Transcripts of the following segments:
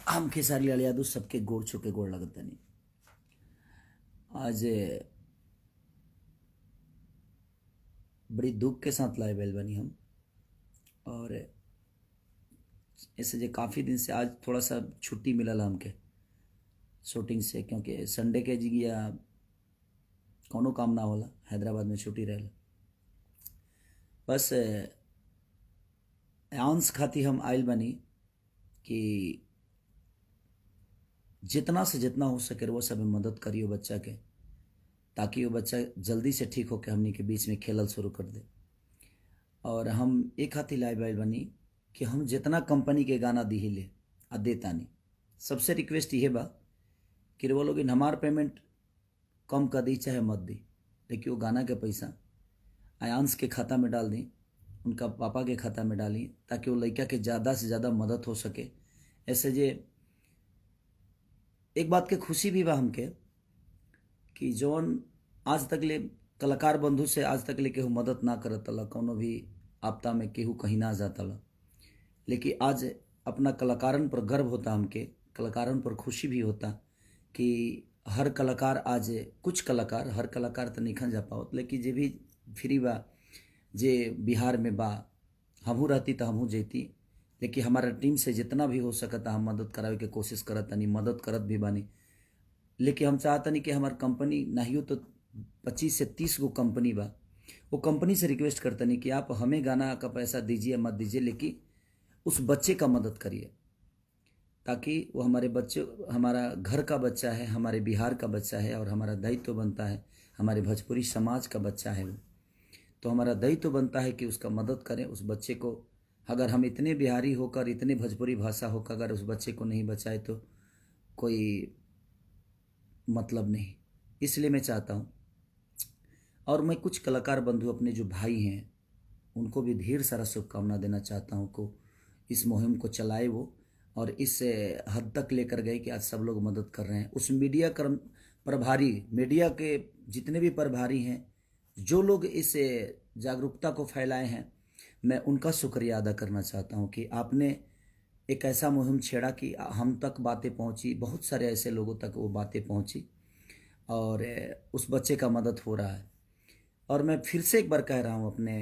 हम खेसारी लाल यादव सबके गोड़ छुके गोड़ लगता नहीं। आज बड़ी दुख के साथ लाए बैल बनी हम। और ऐसे जो काफ़ी दिन से आज थोड़ा सा छुट्टी मिलल हमके शूटिंग से, क्योंकि संडे के जी या कोनो काम ना होला, हैदराबाद में छुट्टी रहेला। बस आंस खाती हम आयल बनी कि जितना से जितना हो सके वो सब मदद करियो बच्चा के, ताकि वो बच्चा जल्दी से ठीक होकर हमनी के बीच में खेलल शुरू कर दे। और हम एक हाथी लाइव आयल बनी कि हम जितना कंपनी के गाना दी ले आ देता नहीं। सबसे रिक्वेस्ट ये बा कि वो लोग हमार पेमेंट कम कर दी चाहे मत दी, लेकिन वो गाना के पैसा आयांश के खाता में डाल दी, उनका पापा के खाता में डाली, ताकि वो लड़का के ज़्यादा से ज़्यादा मदद हो सके। ऐसे जे एक बात के खुशी भी बा हमके कि जौन आज तक ले कलाकार बंधु से आज तक ले केहू मदद ना करत ला, कौनो भी आपदा में केहू कहीं ना जाता ला, लेकिन आज अपना कलाकारन पर गर्व होता, हमके कलाकारन पर खुशी भी होता कि हर कलाकार आज कुछ कलाकार, हर कलाकार तो नहीं जा पाओ, लेकिन जे भी फ्री बा, जे बिहार में बा, हमहू रहती तो हमहू जैती, लेकिन हमारा टीम से जितना भी हो सकता हम मदद करावे के कोशिश करत तनी, मदद करत भी बानी। लेकिन हम चाहतनी कि हमार कंपनी नहीं हो तो 25 से 30 गो कंपनी बा, वो कंपनी से रिक्वेस्ट करतनी कि आप हमें गाना का पैसा दीजिए मत दीजिए, लेकिन उस बच्चे का मदद करिए, ताकि वो हमारे बच्चे, हमारा घर का बच्चा है, हमारे बिहार का बच्चा है, और हमारा दायित्व बनता है, हमारे भोजपुरी समाज का बच्चा है वो, तो हमारा दायित्व बनता है कि उसका मदद करें उस बच्चे को। अगर हम इतने बिहारी होकर, इतने भोजपुरी भाषा होकर अगर उस बच्चे को नहीं बचाए तो कोई मतलब नहीं। इसलिए मैं चाहता हूँ, और मैं कुछ कलाकार बंधु अपने जो भाई हैं उनको भी ढेर सारा शुभकामना देना चाहता हूँ को इस मुहिम को चलाए वो, और इस हद तक लेकर गए कि आज सब लोग मदद कर रहे हैं। उस मीडिया कर्म प्रभारी, मीडिया के जितने भी प्रभारी हैं, जो लोग इस जागरूकता को फैलाए हैं, मैं उनका शुक्रिया अदा करना चाहता हूँ कि आपने एक ऐसा मुहिम छेड़ा कि हम तक बातें पहुँची, बहुत सारे ऐसे लोगों तक वो बातें पहुँची, और उस बच्चे का मदद हो रहा है। और मैं फिर से एक बार कह रहा हूँ अपने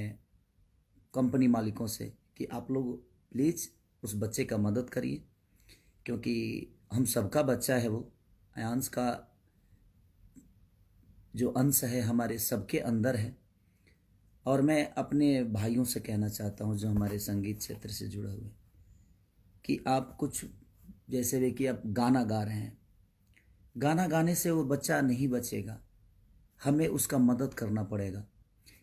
कंपनी मालिकों से कि आप लोग प्लीज़ उस बच्चे का मदद करिए, क्योंकि हम सबका बच्चा है वो। आयांश का जो अंश है हमारे सबके अंदर है। और मैं अपने भाइयों से कहना चाहता हूँ जो हमारे संगीत क्षेत्र से जुड़े हुए, कि आप कुछ जैसे वे कि आप गाना गा रहे हैं, गाना गाने से वो बच्चा नहीं बचेगा, हमें उसका मदद करना पड़ेगा।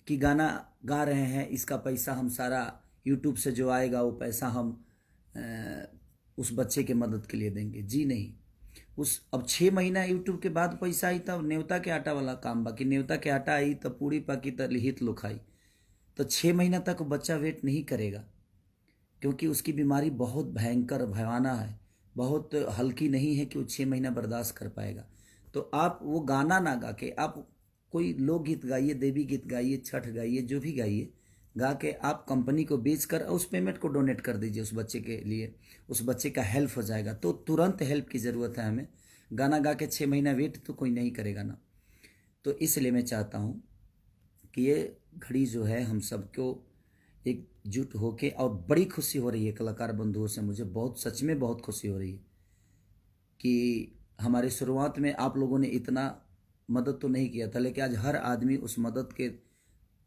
कि गाना गा रहे हैं, इसका पैसा हम सारा यूट्यूब से जो आएगा वो पैसा हम उस बच्चे के मदद के लिए देंगे, जी नहीं। उस अब 6 महीना यूट्यूब के बाद पैसा आई तब न्योता के आटा वाला काम, बाकी न्योता के आटा आई तब पूरी पकी तो लिहित लोखाई, तो 6 महीना तक बच्चा वेट नहीं करेगा, क्योंकि उसकी बीमारी बहुत भयंकर भयावना है, बहुत हल्की नहीं है कि वो 6 महीना बर्दाश्त कर पाएगा। तो आप वो गाना ना गा के आप कोई लोकगीत गाइए, देवी गीत गाइए, छठ गाइए, जो भी गाइए, गा के आप कंपनी को बेचकर उस पेमेंट को डोनेट कर दीजिए उस बच्चे के लिए, उस बच्चे का हेल्प हो जाएगा। तो तुरंत हेल्प की ज़रूरत है हमें, गाना गा के 6 महीना वेट तो कोई नहीं करेगा ना। तो इसलिए मैं चाहता हूँ कि ये घड़ी जो है हम सबको एकजुट होके, और बड़ी खुशी हो रही है कलाकार बंधुओं से, मुझे बहुत सच में बहुत खुशी हो रही है कि हमारे शुरुआत में आप लोगों ने इतना मदद तो नहीं किया था, लेकिन आज हर आदमी उस मदद के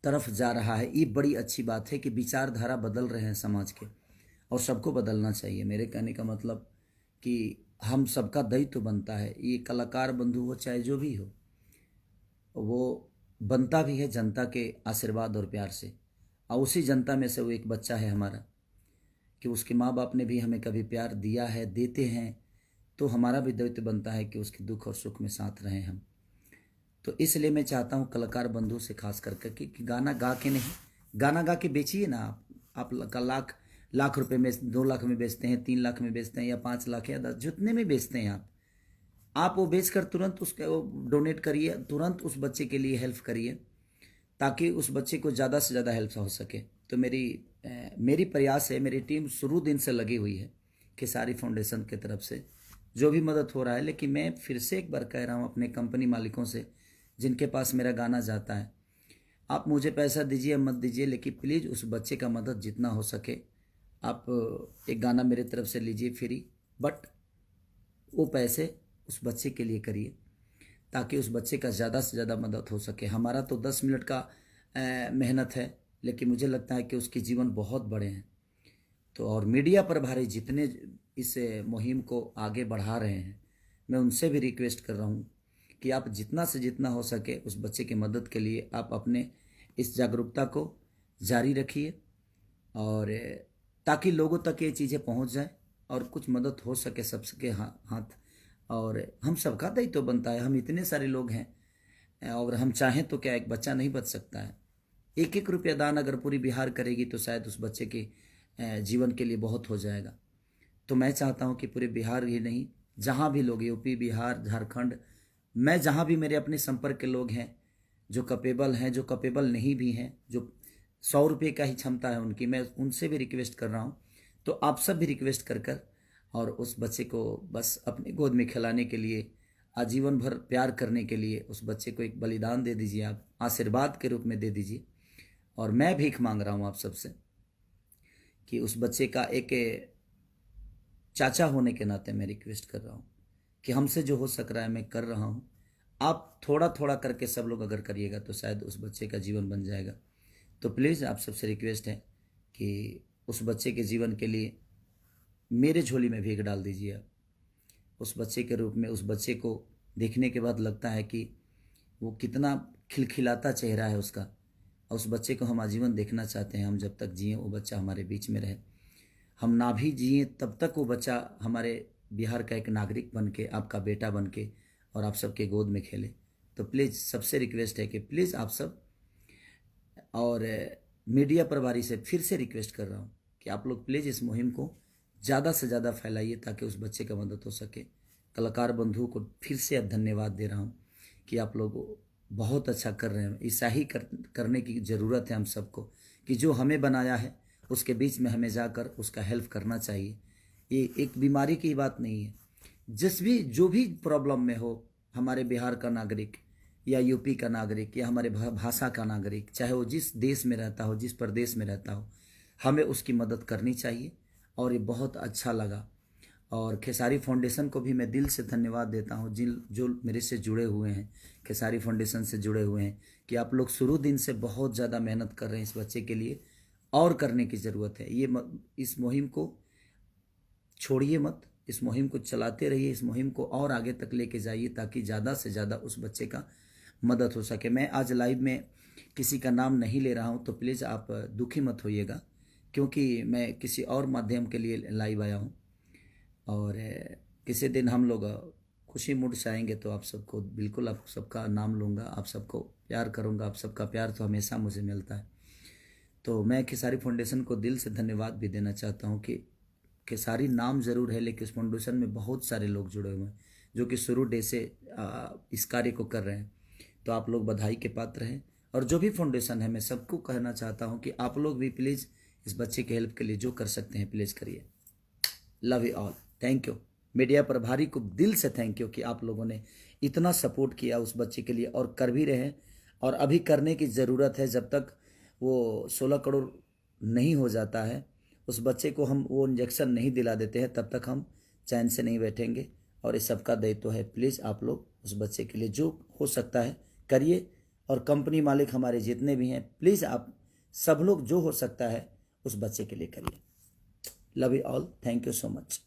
तरफ जा रहा है। ये बड़ी अच्छी बात है कि विचारधारा बदल रहे हैं समाज के, और सबको बदलना चाहिए। मेरे कहने का मतलब कि हम सबका दायित्व बनता है, ये कलाकार बंधु हो चाहे जो भी हो, वो बनता भी है जनता के आशीर्वाद और प्यार से। और उसी जनता में से वो एक बच्चा है हमारा, कि उसके माँ बाप ने भी हमें कभी प्यार दिया है, देते हैं, तो हमारा भी दायित्व बनता है कि उसके दुख और सुख में साथ रहें हम। तो इसलिए मैं चाहता हूँ कलाकार बंधु से खास करके कि गाना गा के नहीं, गाना गा के बेचिए ना आप लाख लाख रुपए में, 2 लाख में बेचते हैं, 3 लाख में बेचते हैं, या 5 लाख या 10, जितने में बेचते हैं आप वो बेचकर तुरंत उसके वो डोनेट करिए, तुरंत उस बच्चे के लिए हेल्प करिए, ताकि उस बच्चे को ज़्यादा से ज़्यादा हेल्प हो सके। तो मेरी प्रयास है, मेरी टीम शुरू दिन से लगी हुई है खेसारी फाउंडेशन की तरफ से जो भी मदद हो रहा है। लेकिन मैं फिर से एक बार कह रहा हूँ अपने कंपनी मालिकों से जिनके पास मेरा गाना जाता है, आप मुझे पैसा दीजिए मत दीजिए, लेकिन प्लीज़ उस बच्चे का मदद जितना हो सके आप एक गाना मेरे तरफ से लीजिए फ्री, बट वो पैसे उस बच्चे के लिए करिए ताकि उस बच्चे का ज़्यादा से ज़्यादा मदद हो सके। हमारा तो 10 मिनट का मेहनत है, लेकिन मुझे लगता है कि उसके जीवन बहुत बड़े हैं। तो और मीडिया प्रभारी जितने इस मुहिम को आगे बढ़ा रहे हैं, मैं उनसे भी रिक्वेस्ट कर रहा हूँ कि आप जितना से जितना हो सके उस बच्चे की मदद के लिए आप अपने इस जागरूकता को जारी रखिए, और ताकि लोगों तक ये चीज़ें पहुँच जाए और कुछ मदद हो सके सबके हाथ। और हम सबका दायित्व तो बनता है, हम इतने सारे लोग हैं और हम चाहें तो क्या एक बच्चा नहीं बच सकता है। 1-1 रुपया दान अगर पूरी बिहार करेगी तो शायद उस बच्चे के जीवन के लिए बहुत हो जाएगा। तो मैं चाहता हूं कि पूरे बिहार ही नहीं, जहां भी लोग, यूपी, बिहार, झारखंड, मैं जहां भी मेरे अपने संपर्क के लोग हैं जो कैपेबल हैं, जो कैपेबल नहीं भी हैं, जो 100 रुपये का ही क्षमता है उनकी, मैं उनसे भी रिक्वेस्ट कर रहा हूं। तो आप सब भी रिक्वेस्ट कर और उस बच्चे को बस अपने गोद में खिलाने के लिए, आजीवन भर प्यार करने के लिए उस बच्चे को एक बलिदान दे दीजिए, आप आशीर्वाद के रूप में दे दीजिए। और मैं भीख मांग रहा हूँ आप सबसे कि उस बच्चे का एक चाचा होने के नाते मैं रिक्वेस्ट कर रहा हूँ कि हमसे जो हो सक रहा है मैं कर रहा हूँ। आप थोड़ा थोड़ा करके सब लोग अगर करिएगा तो शायद उस बच्चे का जीवन बन जाएगा। तो प्लीज़ आप सबसे रिक्वेस्ट है कि उस बच्चे के जीवन के लिए मेरे झोली में भीख डाल दीजिए आप। उस बच्चे के रूप में उस बच्चे को देखने के बाद लगता है कि वो कितना खिलखिलाता चेहरा है उसका, और उस बच्चे को हम आजीवन देखना चाहते हैं। हम जब तक जिए वो बच्चा हमारे बीच में रहे, हम ना भी जिए तब तक वो बच्चा हमारे बिहार का एक नागरिक बन के, आपका बेटा बन के और आप सबके गोद में खेले। तो प्लीज़ सबसे रिक्वेस्ट है कि प्लीज़ आप सब, और मीडिया प्रभारी से फिर से रिक्वेस्ट कर रहा हूँ कि आप लोग प्लीज़ इस मुहिम को ज़्यादा से ज़्यादा फैलाइए ताकि उस बच्चे का मदद हो सके। कलाकार बंधुओं को फिर से धन्यवाद दे रहा हूँ कि आप लोग बहुत अच्छा कर रहे हैं। ऐसा ही करने की ज़रूरत है हम सबको कि जो हमें बनाया है उसके बीच में हमें जाकर उसका हेल्प करना चाहिए। ये एक बीमारी की बात नहीं है, जो भी प्रॉब्लम में हो, हमारे बिहार का नागरिक या यूपी का नागरिक या हमारे भाषा का नागरिक, चाहे वो जिस देश में रहता हो, जिस प्रदेश में रहता हो, हमें उसकी मदद करनी चाहिए। और ये बहुत अच्छा लगा। और खेसारी फाउंडेशन को भी मैं दिल से धन्यवाद देता हूँ जो मेरे से जुड़े हुए हैं, खेसारी फाउंडेशन से जुड़े हुए हैं, कि आप लोग शुरू दिन से बहुत ज़्यादा मेहनत कर रहे हैं इस बच्चे के लिए, और करने की ज़रूरत है। इस मुहिम को छोड़िए मत, इस मुहिम को चलाते रहिए, इस मुहिम को और आगे तक लेके जाइए ताकि ज़्यादा से ज़्यादा उस बच्चे का मदद हो सके। मैं आज लाइव में किसी का नाम नहीं ले रहा हूँ, तो प्लीज़ आप दुखी मत होइएगा, क्योंकि मैं किसी और माध्यम के लिए लाइव आया हूँ। और किसी दिन हम लोग खुशी मूड से आएंगे तो आप सबको बिल्कुल, आप सबका नाम लूँगा, आप सबको प्यार करूँगा। आप सबका प्यार तो हमेशा मुझे मिलता है। तो मैं खेसारी फाउंडेशन को दिल से धन्यवाद भी देना चाहता हूँ कि खेसारी नाम ज़रूर है, लेकिन इस फाउंडेशन में बहुत सारे लोग जुड़े हुए हैं जो कि शुरू डे से इस कार्य को कर रहे हैं। तो आप लोग बधाई के पात्र हैं। और जो भी फाउंडेशन है, मैं सबको कहना चाहता हूँ कि आप लोग भी प्लीज़ इस बच्चे के हेल्प के लिए जो कर सकते हैं प्लीज़ करिए। Love you all, thank you. Media प्रभारी को दिल से थैंक यू कि आप लोगों ने इतना सपोर्ट किया उस बच्चे के लिए, और कर भी रहे हैं, और अभी करने की ज़रूरत है। जब तक वो 16 करोड़ नहीं हो जाता है, उस बच्चे को हम वो इंजेक्शन नहीं दिला देते हैं, तब तक हम चैन से नहीं बैठेंगे। और इस सबका दायित्व है, प्लीज़ आप लोग उस बच्चे के लिए जो हो सकता है करिए। और कंपनी मालिक हमारे जितने भी हैं, प्लीज़ आप सब लोग जो हो सकता है उस बच्चे के लिए करिए। Love you all, thank you so much.